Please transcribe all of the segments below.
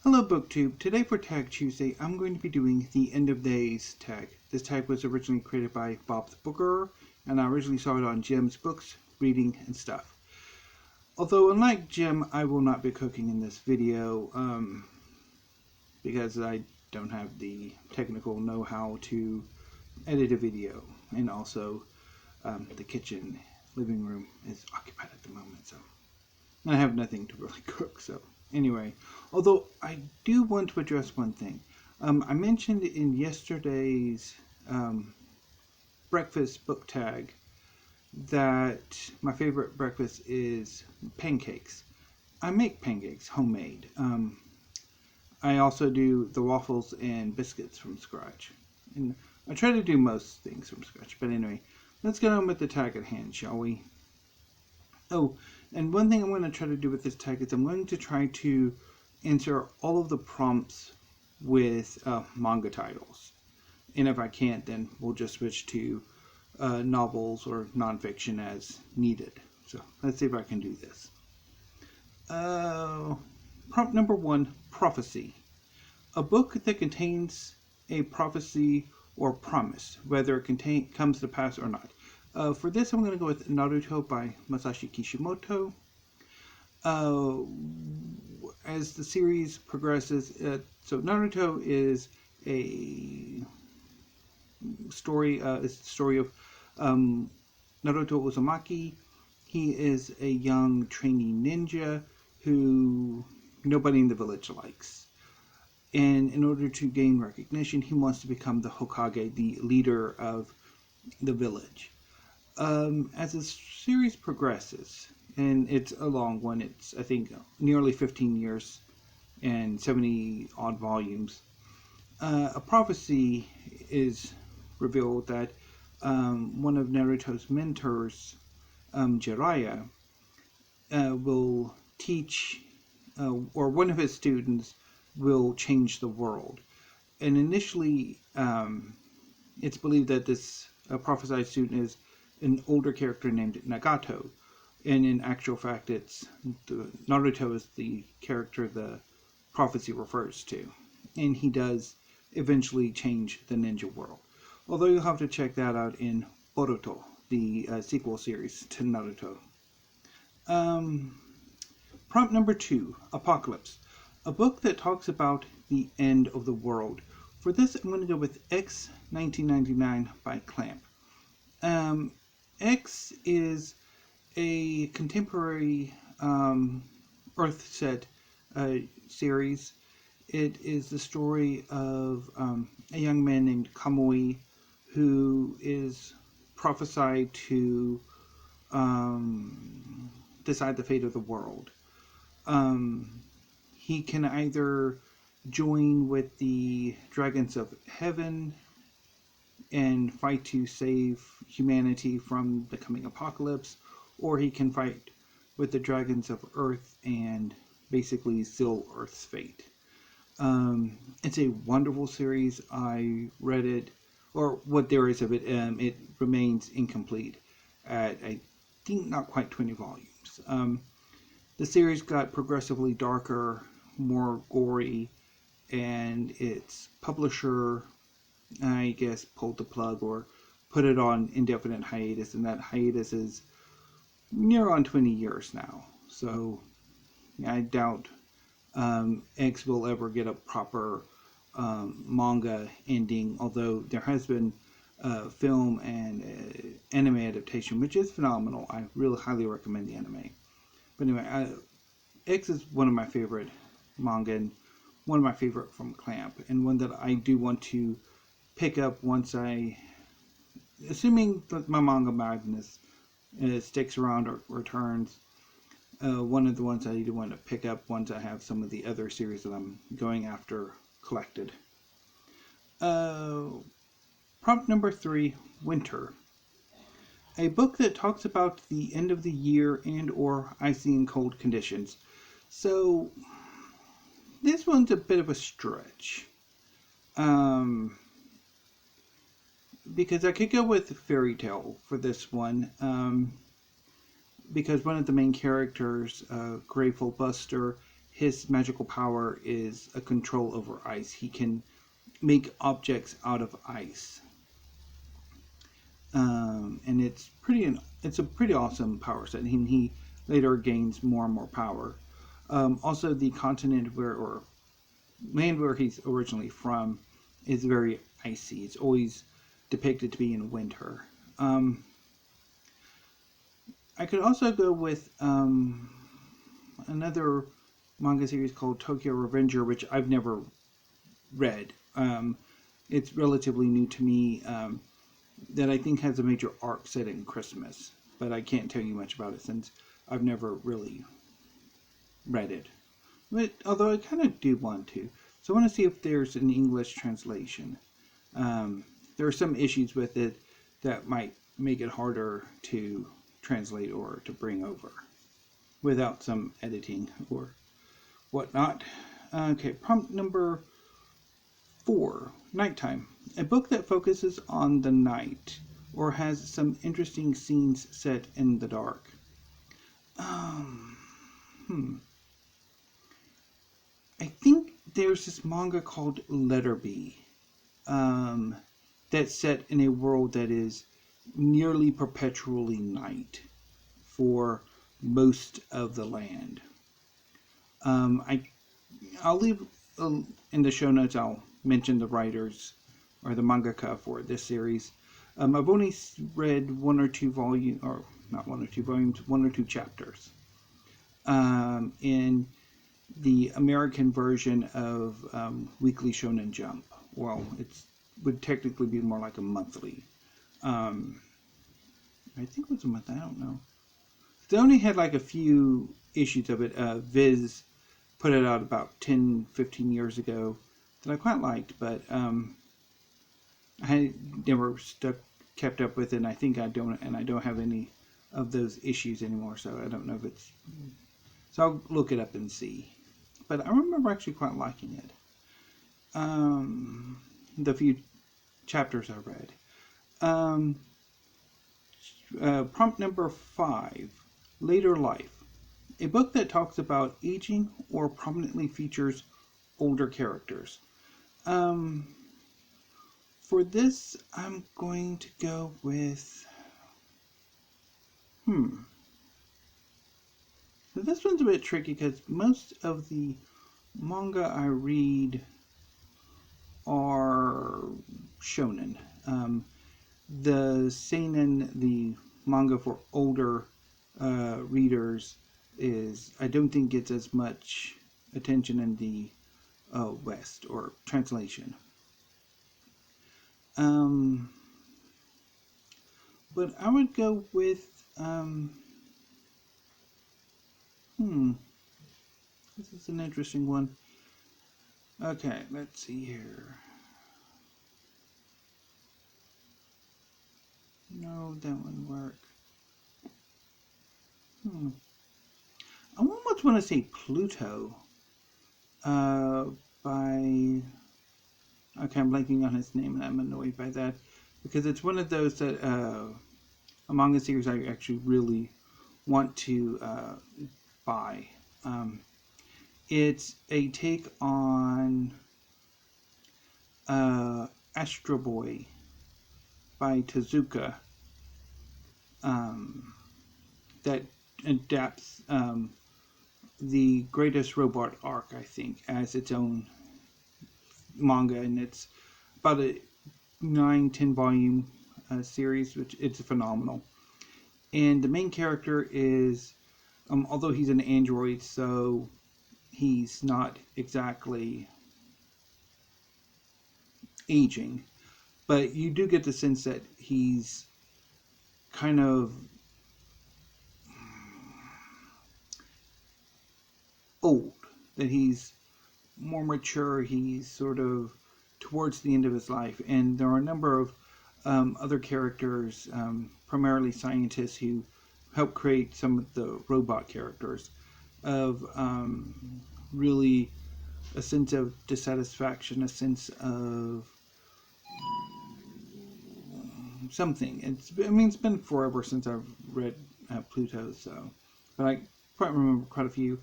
Hello BookTube. Today for Tag Tuesday, I'm going to be doing the End of Days tag. This tag was originally created by Bob the Booker, and I originally saw it on Jim's Books, Reading, and Stuff. Although, unlike Jim, I will not be cooking in this video, because I don't have the technical know-how to edit a video, and also the kitchen, living room is occupied at the moment, so I have nothing to really cook, so anyway, although I do want to address one thing. I mentioned in yesterday's breakfast book tag that my favorite breakfast is pancakes. I make pancakes homemade. I also do the waffles and biscuits from scratch. And I try to do most things from scratch. But anyway, let's get on with the tag at hand, shall we? Oh, and one thing I'm going to try to do with this tag is I'm going to try to answer all of the prompts with manga titles. And if I can't, then we'll just switch to novels or nonfiction as needed. So let's see if I can do this. Prompt number 1, prophecy. A book that contains a prophecy or promise, whether it comes to pass or not. For this, I'm going to go with Naruto by Masashi Kishimoto. As the series progresses, so Naruto is a story. It's the story of Naruto Uzumaki. He is a young trainee ninja who nobody in the village likes. And in order to gain recognition, he wants to become the Hokage, the leader of the village. As the series progresses, and it's a long one, it's I think nearly 15 years and 70 odd volumes, a prophecy is revealed that one of Naruto's mentors, Jiraiya, will teach, or one of his students will change the world. And initially, it's believed that this prophesied student is an older character named Nagato, and in actual fact, Naruto is the character the prophecy refers to, and he does eventually change the ninja world. Although you'll have to check that out in Boruto, the sequel series to Naruto. Prompt number 2, Apocalypse. A book that talks about the end of the world. For this, I'm going to go with X 1999 by Clamp. X is a contemporary Earth set series. It is the story of a young man named Kamui who is prophesied to decide the fate of the world. He can either join with the dragons of heaven and fight to save humanity from the coming apocalypse, or he can fight with the dragons of earth and basically seal Earth's fate. It's a wonderful series. I read it, or what there is of it. It remains incomplete at, I think, not quite 20 volumes. The series got progressively darker, more gory, and its publisher, I guess, pulled the plug or put it on indefinite hiatus, and that hiatus is near on 20 years now. So I doubt X will ever get a proper manga ending, although there has been film and anime adaptation, which is phenomenal. I really highly recommend the anime. But anyway, X is one of my favorite manga and one of my favorite from Clamp, and one that I do want to pick up once assuming that my manga madness sticks around or returns. One of the ones I do want to pick up once I have some of the other series that I'm going after collected. Prompt number 3, Winter. A book that talks about the end of the year and or icy and cold conditions. So this one's a bit of a stretch. Because I could go with fairy tale for this one. Because one of the main characters, Grateful Buster, his magical power is a control over ice. He can make objects out of ice. And it's a pretty awesome power set. And he later gains more and more power. Also, the continent or land where he's originally from is very icy. It's always depicted to be in winter. I could also go with another manga series called Tokyo Revenger, which I've never read. It's relatively new to me. That I think has a major arc set in Christmas, but I can't tell you much about it since I've never really read it. But although I kind of do want to, so I want to see if there's an English translation. There are some issues with it that might make it harder to translate or to bring over without some editing or whatnot. Okay, prompt number 4, Nighttime. A book that focuses on the night or has some interesting scenes set in the dark. I think there's this manga called Letterby that's set in a world that is nearly perpetually night for most of the land. I'll leave in the show notes. I'll mention the writers or the mangaka for this series. I've only read one or two volumes, or not one or two volumes, one or two chapters. In the American version of Weekly Shonen Jump. Well, it would technically be more like a monthly. I think it was a month. I don't know. They only had like a few issues of it. Viz put it out about 10, 15 years ago that I quite liked, but I never kept up with it. And I think I don't have any of those issues anymore, so I don't know if it's. So I'll look it up and see. But I remember actually quite liking it. The few chapters I read. Prompt number 5, Later Life. A book that talks about aging or prominently features older characters. For this, I'm going to go with... So this one's a bit tricky because most of the manga I read are shonen. The seinen, the manga for older readers, I don't think gets as much attention in the West or translation. But I would go with this is an interesting one. Okay, let's see here. No, that wouldn't work. I almost want to say Pluto. By... Okay, I'm blanking on his name and I'm annoyed by that. Because it's one of those that... a manga series I actually really want to buy. It's a take on Astro Boy by Tezuka that adapts the Greatest Robot arc, I think, as its own manga, and it's about a 9-10 volume series, which it's phenomenal. And the main character is, although he's an android, so he's not exactly aging, but you do get the sense that he's kind of old, that he's more mature, he's sort of towards the end of his life, and there are a number of other characters, primarily scientists, who help create some of the robot characters, of really a sense of dissatisfaction, a sense of something. It's been forever since I've read Pluto, so, but I quite remember quite a few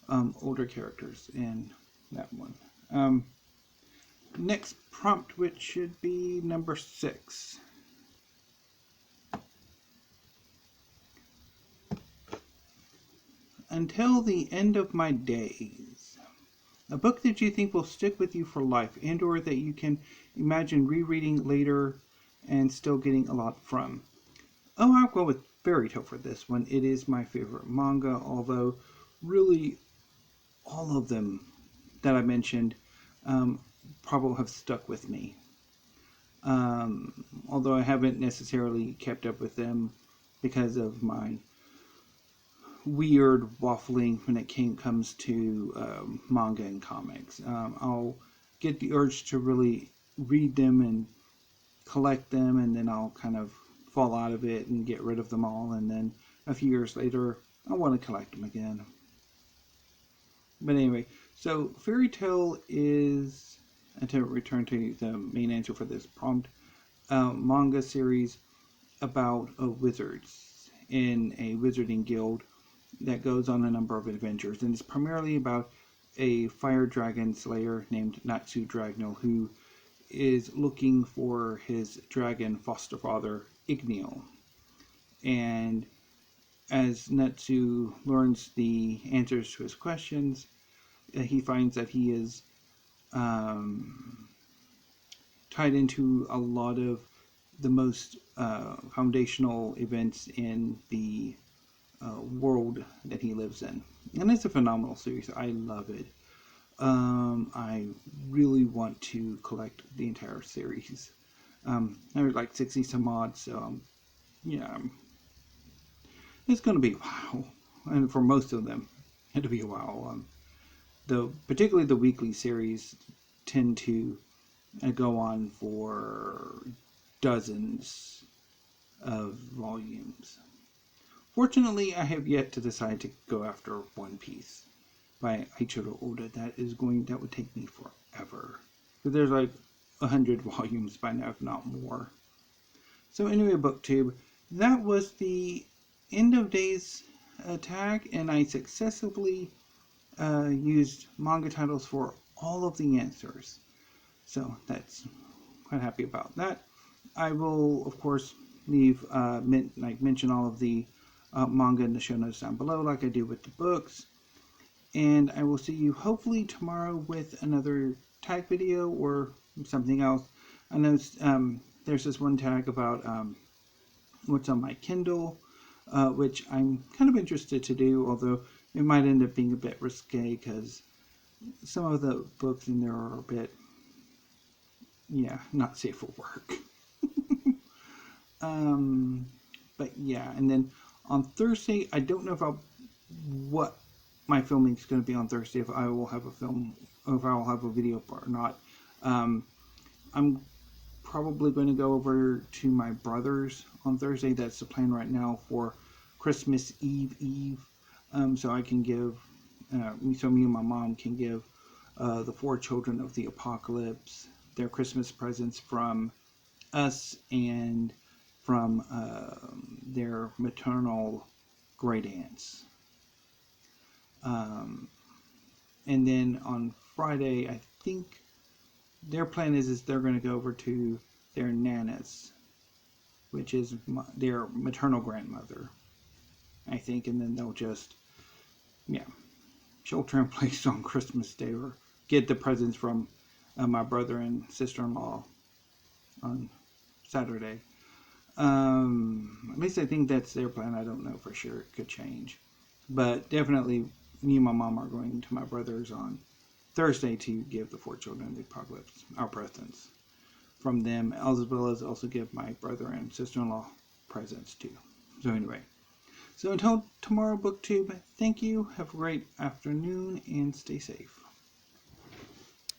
older characters in that one. Next prompt, which should be number 6. Until the End of My Days. A book that you think will stick with you for life, and or that you can imagine rereading later and still getting a lot from. Oh, I'll go with fairy tale for this one. It is my favorite manga, although really all of them that I mentioned probably have stuck with me. Although I haven't necessarily kept up with them because of my weird waffling when it comes to manga and comics. I'll get the urge to really read them and collect them, and then I'll kind of fall out of it and get rid of them all, and then a few years later I want to collect them again. But anyway, so fairy tale is, and to return to the main answer for this prompt, manga series about wizards in a wizarding guild that goes on a number of adventures, and it's primarily about a fire dragon slayer named Natsu Dragnel who is looking for his dragon foster father Igneel. And as Natsu learns the answers to his questions, he finds that he is tied into a lot of the most foundational events in the world that he lives in. And it's a phenomenal series. I love it. I really want to collect the entire series. There's like 60 some odd, so yeah, it's going to be a while. And for most of them, it'll be a while. Particularly the weekly series tend to go on for dozens of volumes. Fortunately, I have yet to decide to go after One Piece by Eiichiro Oda. That would take me forever. Because there's like 100 volumes by now, if not more. So anyway, BookTube, that was the end of days tag, and I successfully used manga titles for all of the answers. So that's quite happy about that. I will, of course, leave mention all of the manga in the show notes down below, like I do with the books. And I will see you hopefully tomorrow with another tag video or something else. I know there's this one tag about what's on my Kindle, which I'm kind of interested to do, although it might end up being a bit risque because some of the books in there are a bit, not safe for work. But yeah, and then on Thursday, I don't know what my filming is going to be on Thursday, if I will have a video or not. I'm probably going to go over to my brother's on Thursday. That's the plan right now for Christmas Eve. So I can give, so me and my mom can give the 4 children of the apocalypse their Christmas presents from us and from their maternal great aunts. And then on Friday, I think their plan is they're going to go over to their Nana's, which is their maternal grandmother, I think, and then they'll just, shelter in place on Christmas Day or get the presents from my brother and sister-in-law on Saturday. At least I think that's their plan. I don't know for sure. It could change. But definitely me and my mom are going to my brother's on Thursday to give the 4 children of the apocalypse our presents from them, as well as also give my brother and sister-in-law presents too. So anyway, so until tomorrow, BookTube, thank you, have a great afternoon, and stay safe.